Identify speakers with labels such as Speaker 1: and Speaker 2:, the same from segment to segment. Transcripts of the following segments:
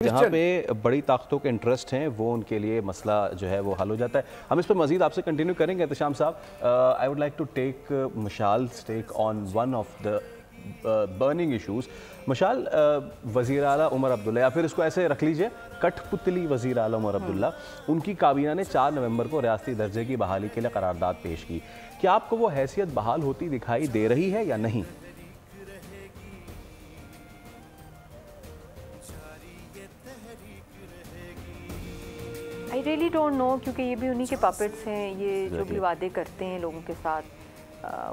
Speaker 1: جہاں پہ بڑی طاقتوں کے انٹرسٹ ہیں وہ ان کے لیے مسئلہ جو ہے وہ حل ہو جاتا ہے. ہم اس پر مزید آپ سے کنٹینیو کریں گے. Ehtesham sahab, I would like to take Mishal's take on one of the burning issues. Mishal, وزیر اعلیٰ عمر عبداللہ, یا پھر اس کو ایسے رکھ لیجئے کٹھ پتلی وزیر اعلیٰ عمر عبداللہ, ان کی کابینہ نے 4 نومبر کو ریاستی درجے کی بحالی کے لیے قرارداد پیش کی. کیا آپ کو وہ حیثیت بحال ہوتی دکھائی دے رہی ہے یا نہیں؟
Speaker 2: I really don't know, کیونکہ یہ بھی انہی کے پاپٹس ہیں. یہ جو بھی وعدے کرتے ہیں لوگوں کے ساتھ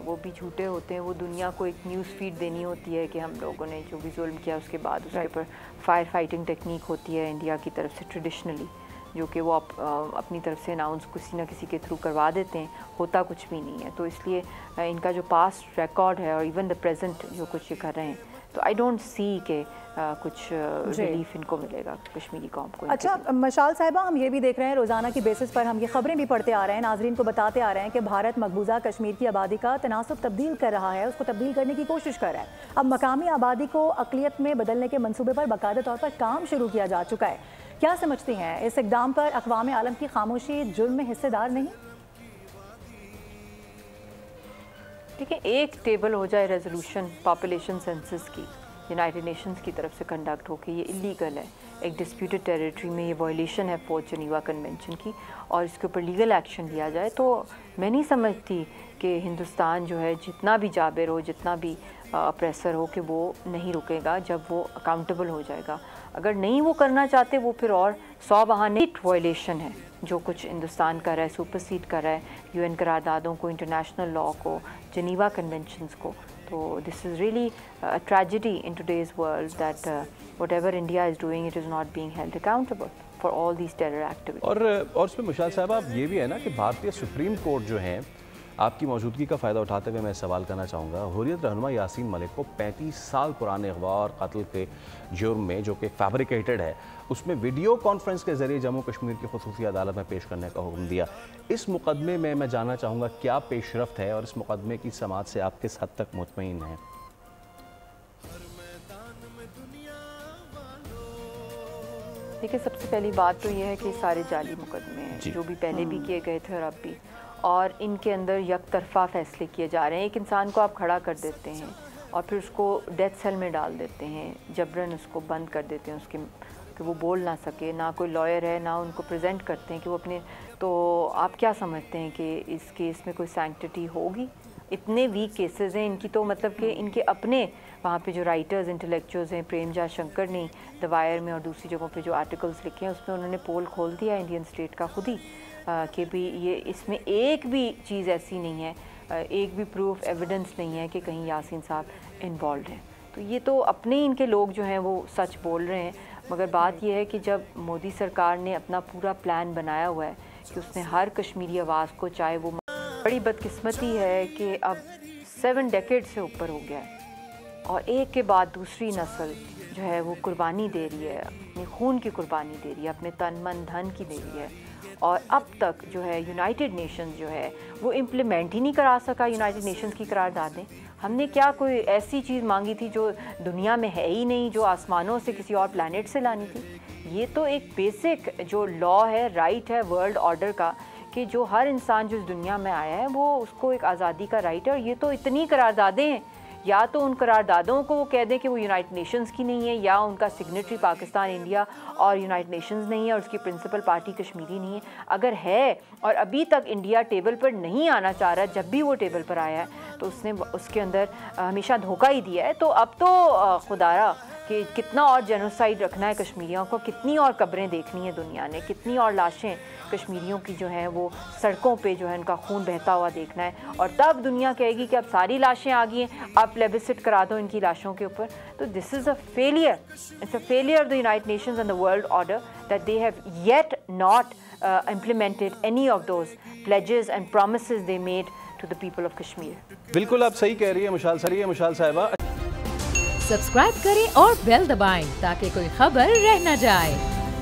Speaker 2: وہ بھی جھوٹے ہوتے ہیں. وہ دنیا کو ایک نیوز فیڈ دینی ہوتی ہے کہ ہم لوگوں نے جو بھی ظلم کیا اس کے بعد اس کے اوپر فائر فائٹنگ ٹیکنیک ہوتی ہے انڈیا کی طرف سے ٹریڈیشنلی, جو کہ وہ اپنی طرف سے اناؤنس کسی نہ کسی کے تھرو کروا دیتے ہیں. ہوتا کچھ بھی نہیں ہے. تو اس لیے ان کا جو پاسٹ ریکارڈ ہے اور ایون دا پریزنٹ جو کچھ یہ کر رہے ہیں, تو آئی ڈونٹ سی کہ کچھ ریلیف ان کو ملے گا کشمیری قوم کو.
Speaker 3: اچھا مشال صاحبہ, ہم یہ بھی دیکھ رہے ہیں روزانہ کی بیسس پر, ہم یہ خبریں بھی پڑھتے آ رہے ہیں, ناظرین کو بتاتے آ رہے ہیں کہ بھارت مقبوضہ کشمیر کی آبادی کا تناسب تبدیل کر رہا ہے, اس کو تبدیل کرنے کی کوشش کر رہا ہے. اب مقامی آبادی کو اقلیت میں بدلنے کے منصوبے پر باقاعدہ طور پر کام شروع کیا جا چکا ہے. کیا سمجھتی ہیں اس اقدام پر اقوام عالم کی خاموشی جرم میں حصے دار نہیں؟
Speaker 2: دیکھیں, ایک ٹیبل ہو جائے ریزولوشن پاپولیشن سینسس کی یونائٹڈ نیشنز کی طرف سے کنڈکٹ ہو کے, یہ اللیگل ہے. ایک ڈسپیوٹڈ ٹیریٹری میں یہ وائلیشن ہے 4 جنیوا کنونشن کی, اور اس کے اوپر لیگل ایکشن لیا جائے. تو میں نہیں سمجھتی کہ ہندوستان جو ہے جتنا بھی جابر ہو, جتنا بھی اپریسر ہو, کہ وہ نہیں رکے گا جب وہ اکاؤنٹیبل ہو جائے گا. اگر نہیں وہ کرنا چاہتے, وہ پھر اور 100 بہانے. وائلیشن ہے جو کچھ ہندوستان کر رہا ہے, سپرسیڈ کر رہا ہے UN قراردادوں کو, انٹرنیشنل لاء کو, جنیوا کنونشنز کو. So this is really a tragedy in today's world that whatever India is doing, it is not being held accountable for all these terror activities.
Speaker 1: اور اس پہ مشال صاحب اب یہ بھی ہے نا کہ بھارتی سپریم کورٹ جو ہیں, آپ کی موجودگی کا فائدہ اٹھاتے ہوئے میں سوال کرنا چاہوں گا. حریت رہنما یاسین ملک کو 35 سال پرانے اغوا اور قتل کے جرم میں, جو کہ فیبریکیٹڈ ہے, اس میں ویڈیو کانفرنس کے ذریعے جموں کشمیر کی خصوصی عدالت میں پیش کرنے کا حکم دیا. اس مقدمے میں میں جاننا چاہوں گا کیا پیش رفت ہے, اور اس مقدمے کی سماعت سے آپ کس حد تک مطمئن ہیں؟
Speaker 2: دیکھیں, سب سے پہلی بات تو یہ ہے کہ سارے جعلی مقدمے ہیں جو بھی پہلے بھی کیے گئے تھے اور اب بھی, اور ان کے اندر یک طرفہ فیصلے کیے جا رہے ہیں. ایک انسان کو آپ کھڑا کر دیتے ہیں اور پھر اس کو ڈیتھ سیل میں ڈال دیتے ہیں, جبراً اس کو بند کر دیتے ہیں, اس کے کہ وہ بول نہ سکے, نہ کوئی لائر ہے, نہ ان کو پریزنٹ کرتے ہیں کہ وہ اپنے. تو آپ کیا سمجھتے ہیں کہ اس کیس میں کوئی سینکٹیٹی ہوگی؟ اتنے ویک کیسز ہیں ان کی. تو مطلب کہ ان کے اپنے وہاں پہ جو رائٹرز انٹلیکچوئلز ہیں, پریم جا شنکر نے دا وائر میں اور دوسری جگہوں پہ جو آرٹیکلز لکھے ہیں, اس میں انہوں نے پول کھول دیا انڈین اسٹیٹ کا خود ہی, کہ بھی یہ اس میں ایک بھی چیز ایسی نہیں ہے, ایک بھی پروف ایویڈنس نہیں ہے کہ کہیں یاسین صاحب انوالوڈ ہیں. تو یہ تو اپنے ان کے لوگ جو ہیں وہ سچ بول رہے ہیں. مگر بات یہ ہے کہ جب مودی سرکار نے اپنا پورا پلان بنایا ہوا ہے کہ اس نے ہر کشمیری آواز کو, چاہے وہ, بڑی بدقسمتی ہے کہ اب 7 ڈیکیڈ سے اوپر ہو گیا ہے, اور ایک کے بعد دوسری نسل جو ہے وہ قربانی دے رہی ہے, اپنے خون کی قربانی دے رہی ہے, اپنے تن من دھن کی دے رہی ہے. اور اب تک جو ہے یونائٹڈ نیشنز جو ہے وہ امپلیمنٹ ہی نہیں کرا سکا یونائٹڈ نیشنز کی قراردادیں. ہم نے کیا کوئی ایسی چیز مانگی تھی جو دنیا میں ہے ہی نہیں, جو آسمانوں سے کسی اور پلانٹ سے لانی تھی؟ یہ تو ایک بیسک جو لاء ہے, رائٹ ہے ورلڈ آرڈر کا, کہ جو ہر انسان جو اس دنیا میں آیا ہے وہ اس کو ایک آزادی کا رائٹ ہے. اور یہ تو اتنی قراردادیں ہیں, یا تو ان قراردادوں کو وہ کہہ دیں کہ وہ یونائٹڈ نیشنز کی نہیں ہے, یا ان کا سگنیٹری پاکستان, انڈیا اور یونائٹڈ نیشنز نہیں ہے, اور اس کی پرنسپل پارٹی کشمیری نہیں ہے. اگر ہے اور ابھی تک انڈیا ٹیبل پر نہیں آنا چاہ رہا, جب بھی وہ ٹیبل پر آیا ہے تو اس نے اس کے اندر ہمیشہ دھوکہ ہی دیا ہے. تو اب تو خدارا کہ کتنا اور جینوسائیڈ رکھنا ہے کشمیریوں کو, کتنی اور قبریں دیکھنی ہیں دنیا نے, کتنی اور لاشیں کشمیریوں کی جو ہیں وہ سڑکوں پہ جو ہے ان کا خون بہتا ہوا دیکھنا ہے. اور تب دنیا کہے گی کہ اب ساری لاشیں آ گئی ہیں, آپ پلیبسٹ کرا دو ان کی لاشوں کے اوپر. تو this is a failure, it's a failure of the United Nations and the world order that they have yet not implemented any of those pledges and promises they made to the people of Kashmir.
Speaker 1: بالکل آپ صحیح کہہ رہی ہیں مشال صاحبہ.
Speaker 4: Subscribe کریں اور بیل دبائیں تاکہ کوئی خبر رہ نہ جائے.